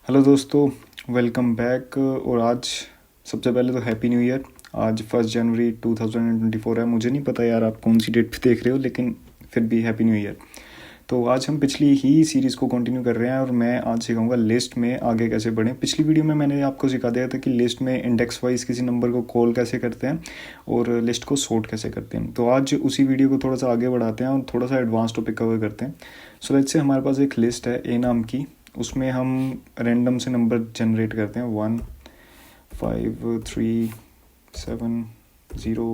Hello दोस्तों, welcome back. और आज सबसे पहले तो हैप्पी न्यू ईयर। आज 1 जनवरी 2024 है। मुझे नहीं पता यार आप कौन सी डेट पे देख रहे हो, लेकिन फिर भी हैप्पी न्यू ईयर। तो आज हम पिछली ही सीरीज़ को कंटिन्यू कर रहे हैं और मैं आज सिखाऊंगा लिस्ट में आगे कैसे बढ़ें। पिछली वीडियो में मैंने आपको सिखा दिया था कि लिस्ट में इंडेक्स वाइज किसी नंबर को कॉल कैसे करते हैं और लिस्ट को सॉर्ट कैसे करते हैं। तो आज उसी वीडियो को थोड़ा सा आगे बढ़ाते हैं और थोड़ा सा एडवांस टॉपिक कवर करते हैं। सो लेट्स से हमारे पास एक लिस्ट है ए नाम की, उसमें हम रैंडम से नंबर जनरेट करते हैं 1 5 3 7 0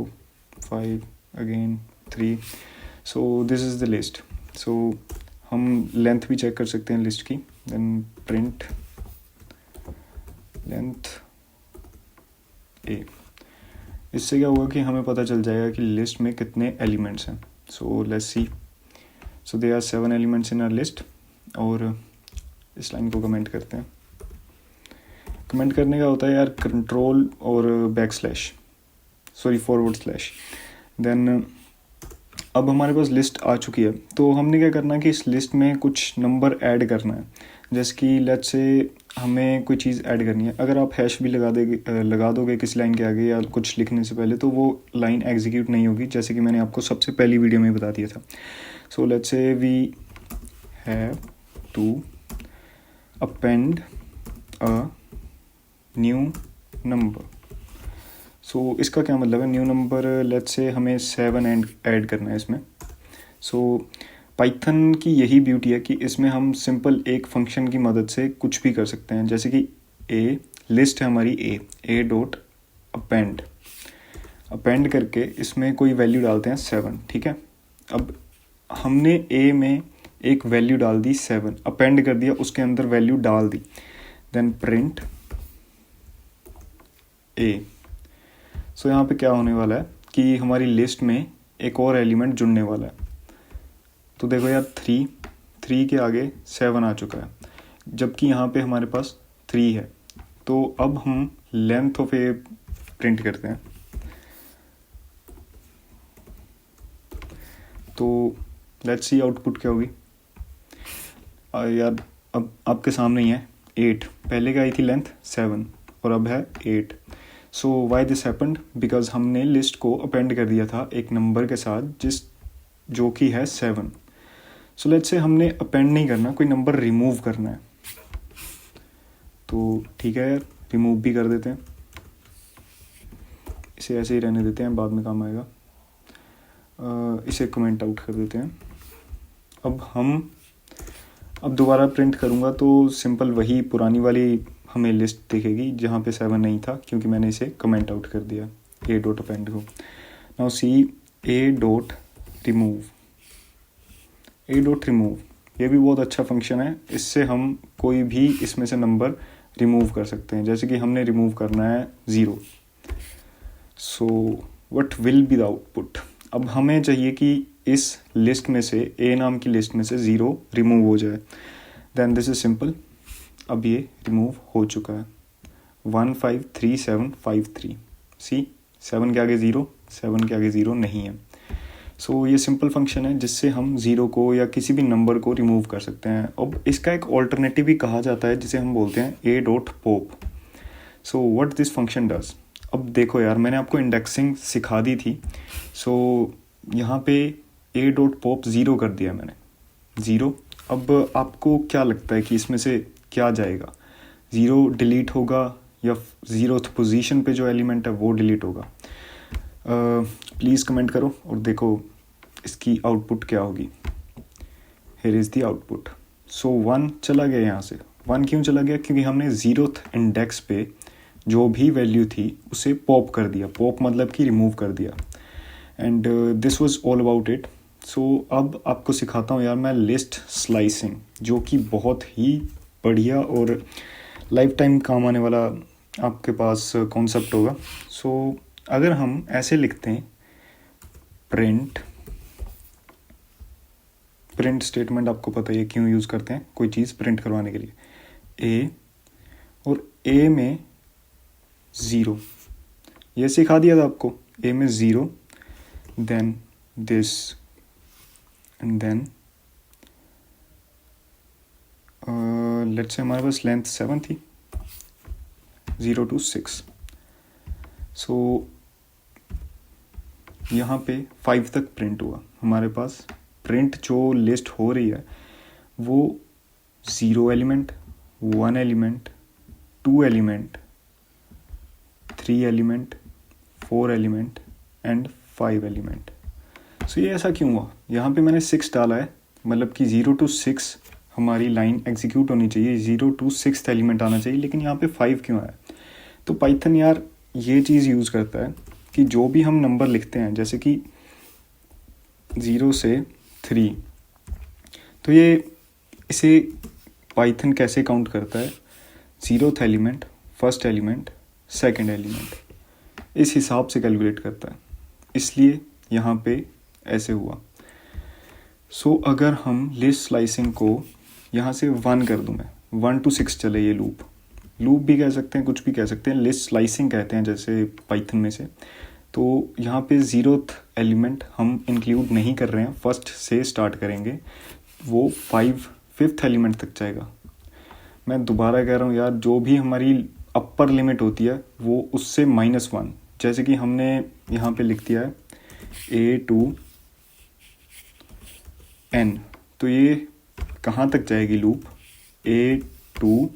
5 again 3। So this is the list. सो हम लेंथ भी चेक कर सकते हैं लिस्ट की। Then print length A. इससे क्या होगा कि हमें पता चल जाएगा कि लिस्ट में कितने एलिमेंट्स हैं। So let's see. So they are 7 elements in our list. और इस लाइन को कमेंट करते हैं। कमेंट करने का होता है यार कंट्रोल और फॉरवर्ड स्लैश। देन अब हमारे पास लिस्ट आ चुकी है, तो हमने क्या करना है कि इस लिस्ट में कुछ नंबर ऐड करना है। जैसे कि लेट्स से हमें कोई चीज़ ऐड करनी है। अगर आप हैश भी लगा दोगे किसी लाइन के आगे या कुछ लिखने से पहले, तो वो लाइन एग्जीक्यूट नहीं होगी, जैसे कि मैंने आपको सबसे पहली वीडियो में बता दिया था। So let's say we have to append a new number। So इसका क्या मतलब है, न्यू नंबर लेट्स से हमें 7 ऐड करना है इसमें। सो पाइथन की यही ब्यूटी है कि इसमें हम सिंपल एक फंक्शन की मदद से कुछ भी कर सकते हैं। जैसे कि ए लिस्ट है हमारी, ए डॉट अपेंड करके इसमें कोई वैल्यू डालते हैं 7। ठीक है, अब हमने ए में एक वैल्यू डाल दी 7, अपेंड कर दिया, उसके अंदर वैल्यू डाल दी। देन प्रिंट ए। सो यहाँ पे क्या होने वाला है कि हमारी लिस्ट में एक और एलिमेंट जुड़ने वाला है। तो देखो यार 3 के आगे 7 आ चुका है, जबकि यहाँ पे हमारे पास 3 है। तो अब हम लेंथ ऑफ ए प्रिंट करते हैं। तो लेट्स सी आउटपुट क्या होगी। यार अब आपके सामने ही है 8। पहले क्या आई थी लेंथ 7 और अब है 8। सो वाई दिस हैपेंड, बिकॉज हमने लिस्ट को अपेंड कर दिया था एक नंबर के साथ जो कि है 7। सो लेट्स से हमने अपेंड नहीं करना, कोई नंबर रिमूव करना है। तो ठीक है यार, रिमूव भी कर देते हैं, इसे ऐसे ही रहने देते हैं, बाद में काम आएगा। इसे कमेंट आउट कर देते हैं। अब दोबारा प्रिंट करूँगा तो सिंपल वही पुरानी वाली हमें लिस्ट दिखेगी जहाँ पे 7 नहीं था, क्योंकि मैंने इसे कमेंट आउट कर दिया ए डॉट अपेंड को। नाउ सी ए डॉट रिमूव। ये भी बहुत अच्छा फंक्शन है। इससे हम कोई भी इसमें से नंबर रिमूव कर सकते हैं। जैसे कि हमने रिमूव करना है 0। So what will be the output. अब हमें चाहिए कि इस लिस्ट में से, ए नाम की लिस्ट में से 0 रिमूव हो जाए। Then this is simple. अब ये रिमूव हो चुका है। 1 5 3 7 5 3। सी 7 के आगे 0, 7 के आगे 0 नहीं है। सो ये सिंपल फंक्शन है जिससे हम 0 को या किसी भी नंबर को रिमूव कर सकते हैं। अब इसका एक ऑल्टरनेटिव भी कहा जाता है जिसे हम बोलते हैं ए dot pop. So what this function does. अब देखो यार, मैंने आपको इंडेक्सिंग सिखा दी थी। सो यहाँ पे ए डॉट पॉप 0 कर दिया मैंने, 0। अब आपको क्या लगता है कि इसमें से क्या जाएगा, 0 डिलीट होगा या 0th पोजीशन पे जो एलिमेंट है वो डिलीट होगा? प्लीज़ कमेंट करो और देखो इसकी आउटपुट क्या होगी। Here is the output. So 1 चला गया यहाँ से। 1 क्यों चला गया? क्योंकि हमने 0th इंडेक्स पे जो भी वैल्यू थी उसे पॉप कर दिया। पॉप मतलब कि रिमूव कर दिया। And this was all about it. So अब आपको सिखाता हूँ यार मैं लिस्ट स्लाइसिंग, जो कि बहुत ही बढ़िया और लाइफ टाइम काम आने वाला आपके पास कॉन्सेप्ट होगा। सो अगर हम ऐसे लिखते हैं प्रिंट स्टेटमेंट, आपको पता है क्यों यूज़ करते हैं, कोई चीज़ प्रिंट करवाने के लिए। ए और ए में 0, ये सिखा दिया था आपको। ए में 0, then this, and then let's say हमारे पास लेंथ 7 थी, 0 to 6। सो यहाँ पे 5 तक प्रिंट हुआ। हमारे पास प्रिंट जो लिस्ट हो रही है वो 0 element, 1 element, 2 element, 3 element, 4 element and 5 element. So ये ऐसा क्यों हुआ? यहाँ पे मैंने 6 डाला है, मतलब कि 0 to 6 हमारी लाइन एग्जीक्यूट होनी चाहिए, 0 to 6 एलिमेंट आना चाहिए, लेकिन यहाँ पे 5 क्यों आया? तो पाइथन यार ये चीज़ यूज़ करता है कि जो भी हम नंबर लिखते हैं, जैसे कि 0 से 3, तो ये इसे पाइथन कैसे काउंट करता है? 0th element, first element, second element, इस हिसाब से कैलकुलेट करता है, इसलिए यहाँ पे ऐसे हुआ। सो अगर हम लिस्ट स्लाइसिंग को यहाँ से 1 कर दूँ, मैं 1 to 6 चले, ये लूप भी कह सकते हैं, कुछ भी कह सकते हैं, लिस्ट स्लाइसिंग कहते हैं जैसे पाइथन में से। तो यहाँ पे 0th एलिमेंट हम इंक्लूड नहीं कर रहे हैं, फर्स्ट से स्टार्ट करेंगे, वो 5th एलिमेंट तक जाएगा। मैं दोबारा कह रहा हूँ यार, जो भी हमारी अपर लिमिट होती है वो उससे -1, जैसे कि हमने यहाँ पे लिख दिया है A to N, तो ये कहाँ तक जाएगी लूप? A to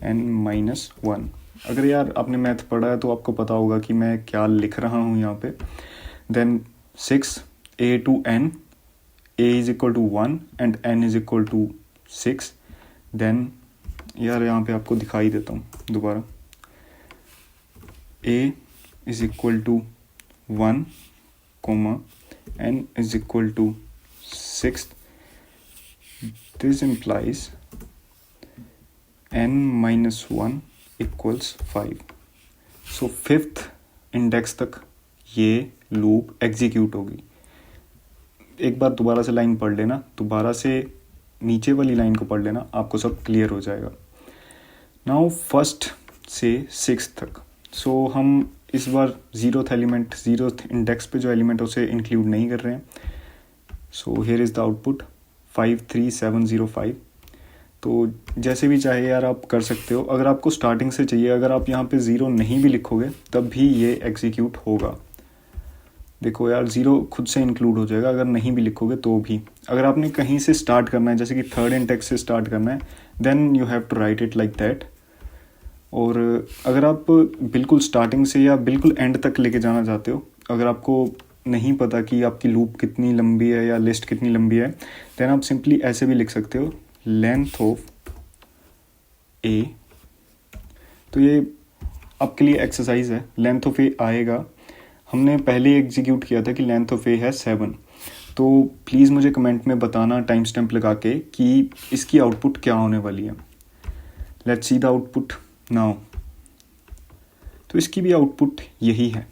N-1। अगर यार आपने मैथ पढ़ा है तो आपको पता होगा कि मैं क्या लिख रहा हूँ यहाँ पे। Then 6 A to N, A is equal to 1 and N is equal to 6। Then यार यहाँ पे आपको दिखाई देता हूँ दोबारा, A is equal to 1, N is equal to 6। This implies N-1 equals 5। So 5th index तक ये लूप एग्जीक्यूट होगी। एक बार दोबारा से लाइन पढ़ लेना, दोबारा से नीचे वाली लाइन को पढ़ लेना, आपको सब क्लियर हो जाएगा। नाउ फर्स्ट से 6th तक, सो हम इस बार 0th एलिमेंट, 0th इंडेक्स पे जो एलिमेंट है उसे इंक्लूड नहीं कर रहे हैं। So here is the output 53705। तो जैसे भी चाहे यार आप कर सकते हो। अगर आपको स्टार्टिंग से चाहिए, अगर आप यहाँ पे 0 नहीं भी लिखोगे तब भी ये एग्जीक्यूट होगा। देखो यार 0 खुद से इंक्लूड हो जाएगा अगर नहीं भी लिखोगे तो भी। अगर आपने कहीं से स्टार्ट करना है, जैसे कि 3rd इंडेक्स से स्टार्ट करना है, then you have to write it like that. और अगर आप बिल्कुल स्टार्टिंग से या बिल्कुल एंड तक लेके जाना चाहते हो, अगर आपको नहीं पता कि आपकी लूप कितनी लंबी है या लिस्ट कितनी लंबी है, देन आप सिंपली ऐसे भी लिख सकते हो, लेंथ ऑफ ए। तो ये आपके लिए एक्सरसाइज है। लेंथ ऑफ ए आएगा, हमने पहले एग्जीक्यूट किया था कि लेंथ ऑफ ए है 7। तो प्लीज़ मुझे कमेंट में बताना टाइम स्टैम्प लगा के कि इसकी आउटपुट क्या होने वाली है। Let's see the output now. तो इसकी भी आउटपुट यही है।